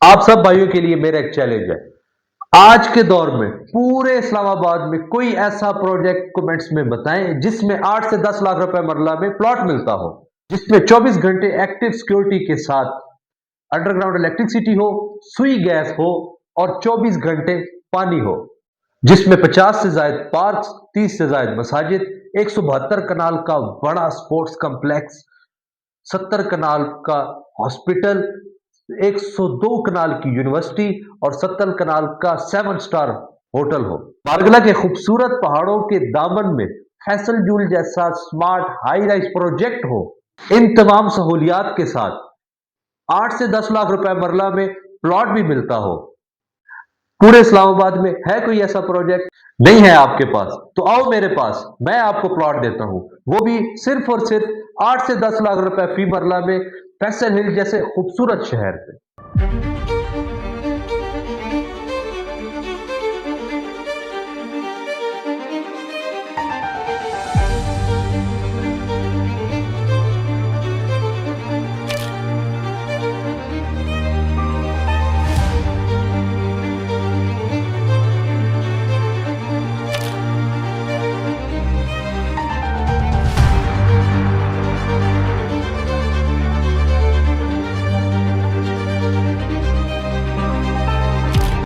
आप सब भाइयों के लिए मेरा एक चैलेंज है। आज के दौर में पूरे इस्लामाबाद में कोई ऐसा प्रोजेक्ट कमेंट्स में बताएं जिसमें 8 से 10 लाख रुपए मरला में प्लॉट मिलता हो, जिसमें 24 घंटे एक्टिव सिक्योरिटी के साथ अंडरग्राउंड इलेक्ट्रिसिटी हो, सुई गैस हो और 24 घंटे पानी हो, जिसमें 50 से ज्यादा पार्क, 30 से ज्यादा मसाजिद, 172 कनाल का बड़ा स्पोर्ट्स कम्प्लेक्स, 70 कनाल का हॉस्पिटल, 102 कनाल की यूनिवर्सिटी और 70 कनाल का 7 स्टार होटल हो। बारगला के खूबसूरत पहाड़ों के दामन में फैसल जूल जैसा स्मार्ट हाई राइज प्रोजेक्ट हो। इन तमाम सहूलियात के साथ 8 से 10 लाख रुपए मरला में प्लॉट भी मिलता हो। पूरे इस्लामाबाद में है कोई ऐसा प्रोजेक्ट? नहीं है आपके पास तो आओ मेरे पास, मैं आपको प्लॉट देता हूं, वो भी सिर्फ और सिर्फ 8 से 10 लाख रुपए फी मरला में फैसल हिल जैसे खूबसूरत शहर पे।